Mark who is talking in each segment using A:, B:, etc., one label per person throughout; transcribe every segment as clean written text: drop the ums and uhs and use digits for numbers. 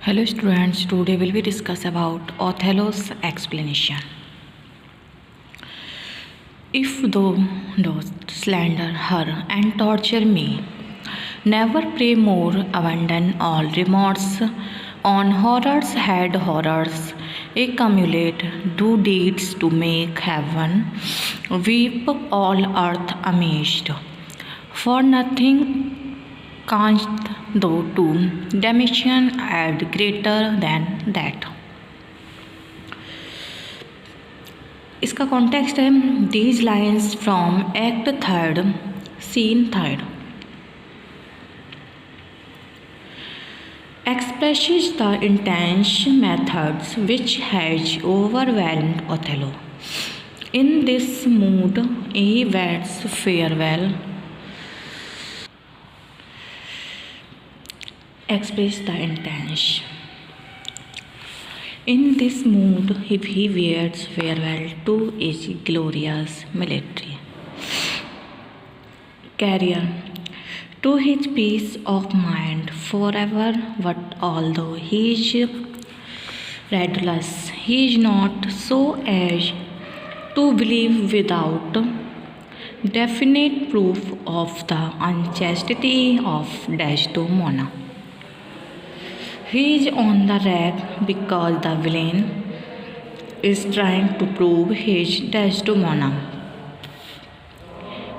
A: Hello students, today will be discuss about Othello's explanation. If thou dost slander her and torture me, never pray more, abandon all remorse. On horrors head horrors, accumulate, do deeds to make heaven, weep all earth amazed. For nothing canst thou to Domitian add greater than that. इसका context है these lines from act third scene third expresses the intense methods which has overwhelmed Othello. In this mood, he bids farewell. Express the intense. In this mood, he bids farewell to his glorious military career, to his peace of mind forever. But although he is redulous, he is not so as to believe without definite proof of the unchastity of Desdemona. He is on the rack because the villain is trying to prove his Desdemona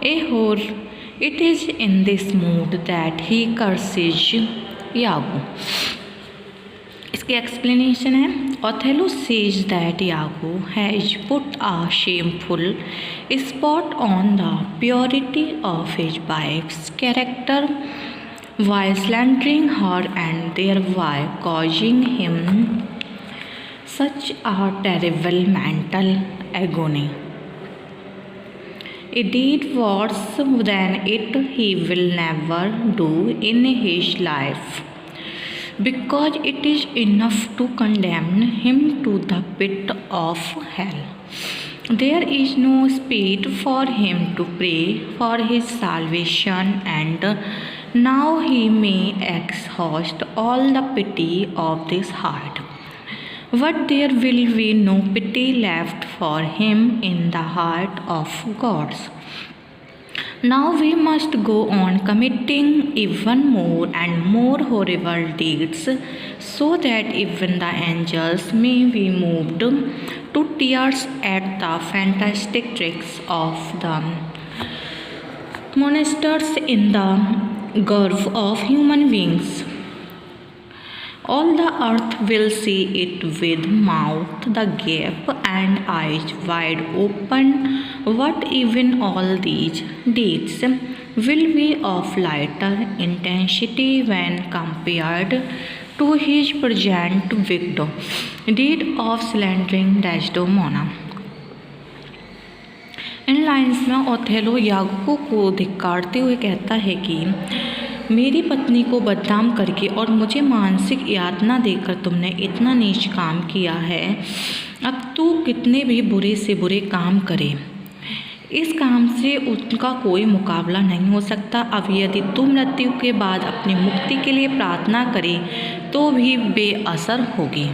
A: a whore. It is in this mood that he curses Iago. इसकी explanation है Othello says that Iago has put a shameful spot on the purity of his wife's character while slandering her and thereby causing him such a terrible mental agony. A deed worse than it he will never do in his life, because it is enough to condemn him to the pit of hell. There is no speed for him to pray for his salvation, and now he may exhaust all the pity of this heart. But there will be no pity left for him in the heart of gods. Now we must go on committing even more and more horrible deeds, so that even the angels may be moved to tears at the fantastic tricks of the monsters in the gulf of human beings. All the earth will see it with mouth agape and eyes wide open. What even all these deeds will be of lighter intensity when compared to his present wicked deed of slandering Desdemona. In lines में Othello यागो को धिक्कारते हुए कहता है कि मेरी पत्नी को बदनाम करके और मुझे मानसिक यातना देकर तुमने इतना नीच काम किया है। अब तू कितने भी बुरे से बुरे काम करे, इस काम से उनका कोई मुकाबला नहीं हो सकता। अब यदि तू मृत्यु के बाद अपनी मुक्ति के लिए प्रार्थना करे तो भी बेअसर होगी।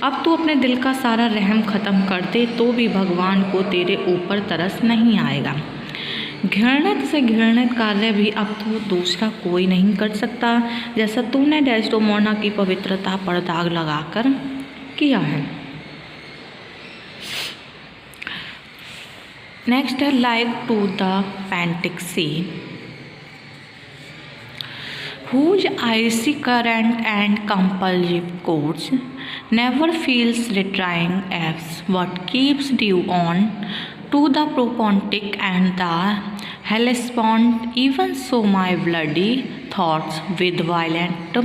A: अब तू अपने दिल का सारा रहम ख़त्म कर दे तो भी भगवान को तेरे ऊपर तरस नहीं आएगा। घृणित से घृणित कार्य भी अब तो दूसरा कोई नहीं कर सकता, जैसा तूने डेस्डेमोना की पवित्रता पर दाग लगाकर किया है। नेक्स्ट है लाइक टू द पैंटिक sea whose icy current and compulsive course never feels retrying as what keeps due on to the Propontic and the Hellespont. Even so my bloody thoughts with violent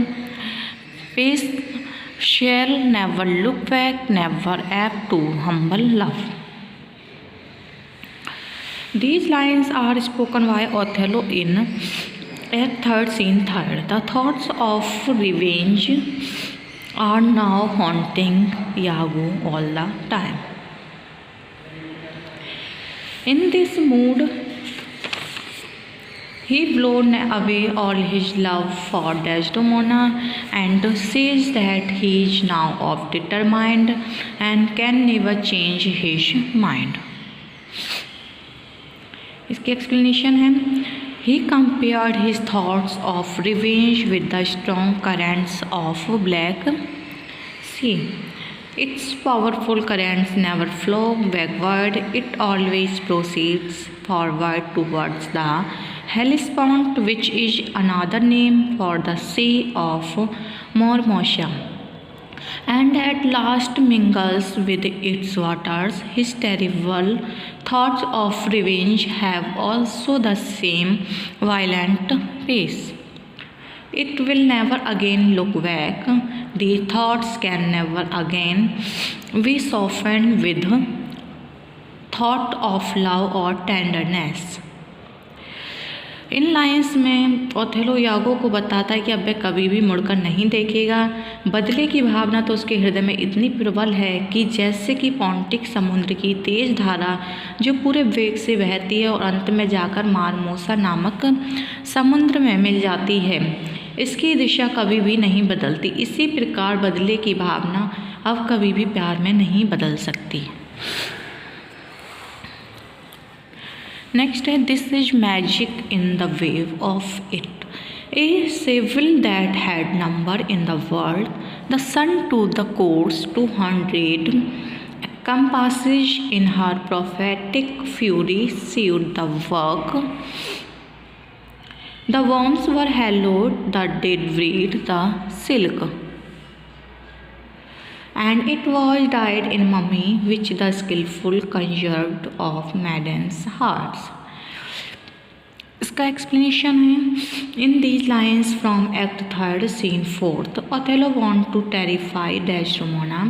A: pace shall never look back, never apt to humble love. These lines are spoken by Othello in Act third, scene third. The thoughts of revenge are now haunting Iago all the time. In this mood, He blown away all his love for Desdemona and says that he is now of determined and can never change his mind. इसकी explanation है, he compared his thoughts of revenge with the strong currents of Black Sea. Its powerful currents never flow backward, it always proceeds forward towards the Hellespont, which is another name for the Sea of Mormosha, and at last mingles with its waters. His terrible thoughts of revenge have also the same violent pace. It will never again look back. These thoughts can never again be softened with thought of love or tenderness. In lines में Othello यागो को बताता है कि अब वह कभी भी मुड़कर नहीं देखेगा। बदले की भावना तो उसके हृदय में इतनी प्रबल है कि जैसे कि पॉन्टिक समुद्र की तेज धारा जो पूरे वेग से बहती है और अंत में जाकर मारमोसा नामक समुद्र में मिल जाती है, इसकी दिशा कभी भी नहीं बदलती। इसी प्रकार बदले की भावना अब कभी भी प्यार में नहीं बदल सकती। नेक्स्ट है, this is magic in the wave of it, a civil that had number in the world, the sun to the course 200 compasses in her prophetic fury sued the work. The worms were hallowed, the dead breed the silk, and it was dyed in mummy which the skillful conjured of maidens' hearts. इसका explanation है, in these lines from act 3 scene 4, Othello want to terrify Desdemona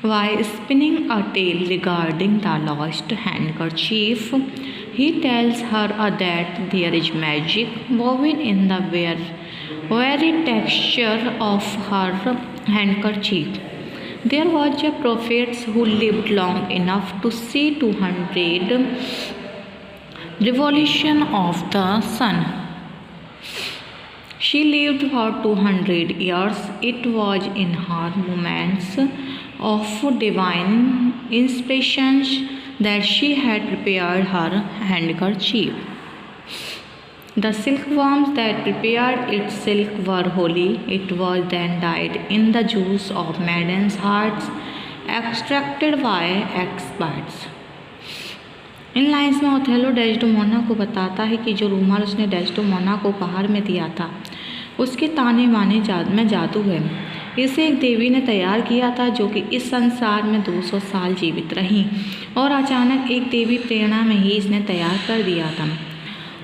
A: by spinning a tale regarding the lost handkerchief. He tells her that there is magic woven in the very texture of her handkerchief. There was a prophet who lived long enough to see 200 revolution of the sun. She lived for 200 years. It was in her moments of divine inspirations that she had prepared her handkerchief. The silkworms that prepared its silk were holy. It was then dyed in the juice of maidens' hearts, extracted by experts. In lines में Othello Desdemona को बताता है कि जो रूमाल उसने Desdemona को उपहार में दिया था, उसके ताने माने में जादू है। इसे एक देवी ने तैयार किया था जो कि इस संसार में 200 साल जीवित रही, और अचानक एक देवी प्रेरणा में ही इसने तैयार कर दिया था।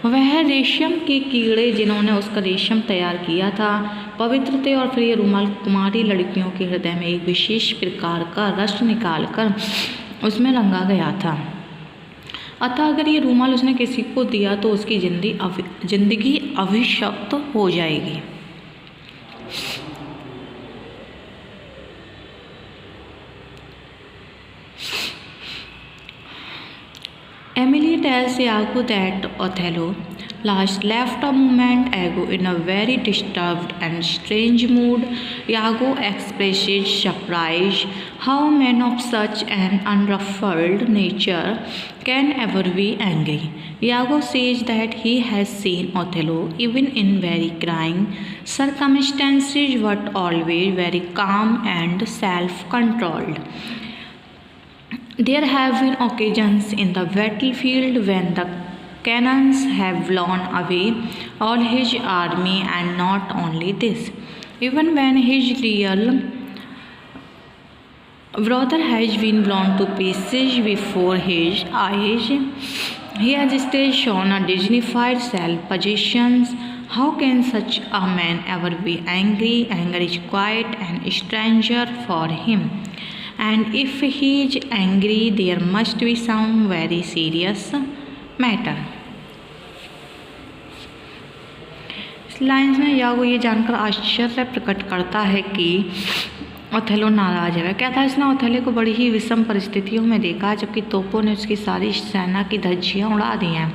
A: वह रेशम के कीड़े जिन्होंने उसका रेशम तैयार किया था पवित्र थे, और फिर ये रूमाल कुमारी लड़कियों के हृदय में एक विशेष प्रकार का रस निकालकर उसमें रंगा गया था। अतः अगर ये रूमाल उसने किसी को दिया तो उसकी जिंदगी अभिशप्त हो जाएगी। Emily tells Iago that Othello left a moment ago in a very disturbed and strange mood. Iago expresses surprise how men of such an unruffled nature can ever be angry. Iago says that he has seen Othello even in very trying circumstances, but always very calm and self-controlled. There have been occasions in the battlefield when the cannons have blown away all his army, and not only this, even when his real brother has been blown to pieces before his eyes, he has still shown a dignified self-possession. How can such a man ever be angry? Anger is quite a stranger for him. And if he is angry, there must be some very serious matter. इस lines में यागो ये जानकर आश्चर्य प्रकट करता है कि Othello नाराज है। कहता है इसने ओथेलो को बड़ी ही विषम परिस्थितियों में देखा, जबकि तोपों ने उसकी सारी सेना की धज्जियाँ उड़ा दी हैं।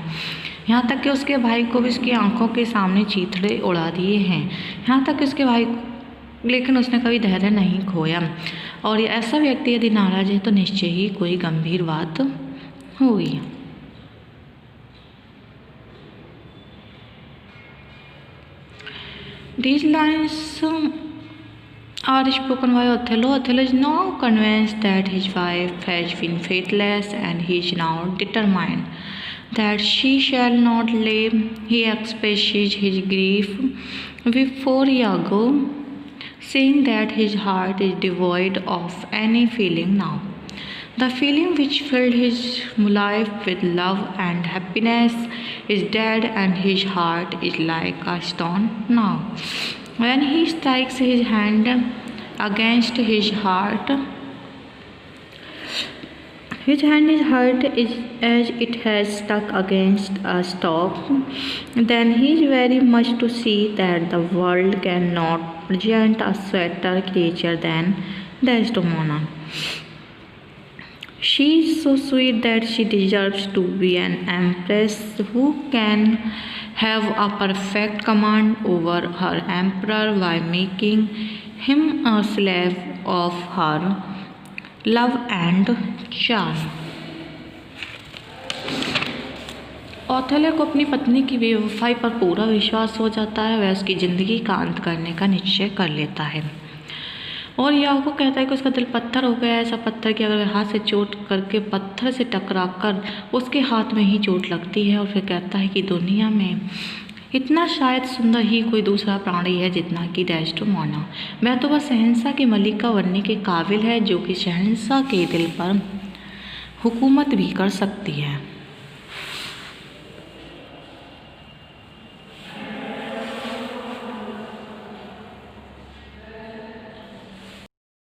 A: यहाँ तक कि उसके भाई को भी उसकी आंखों के सामने चीथड़े उड़ा दिए हैं। यहाँ तक कि उसके भाई, लेकिन उसने कभी धैर्य नहीं खोया। और ये ऐसा व्यक्ति यदि नाराज है तो निश्चय ही कोई गंभीर बात होगी। These lines are spoken by Othello. Othello is now convinced that his wife has been faithless, and he is now determined that she shall not live. He expresses his grief before Iago, saying that his heart is devoid of any feeling now. The feeling which filled his life with love and happiness is dead, and his heart is like a stone now. When he strikes his hand against his heart, his hand is hurt as it has stuck against a stove. Then he is very much to see that the world cannot present a sweeter creature than Desdemona. She is so sweet that she deserves to be an empress who can have a perfect command over her emperor by making him a slave of her love and charm. Othello को अपनी पत्नी की बेवफाई पर पूरा विश्वास हो जाता है। वह उसकी ज़िंदगी का अंत करने का निश्चय कर लेता है और यागो कहता है कि उसका दिल पत्थर हो गया है, ऐसा पत्थर कि अगर हाथ से चोट करके पत्थर से टकरा कर उसके हाथ में ही चोट लगती है। और फिर कहता है कि दुनिया में इतना शायद सुंदर ही कोई दूसरा प्राणी है जितना कि डेस्डेमोना। वह तो बस शहंशाह की मलिका बनने के काबिल है, जो कि शहंशाह के दिल पर हुकूमत भी कर सकती है।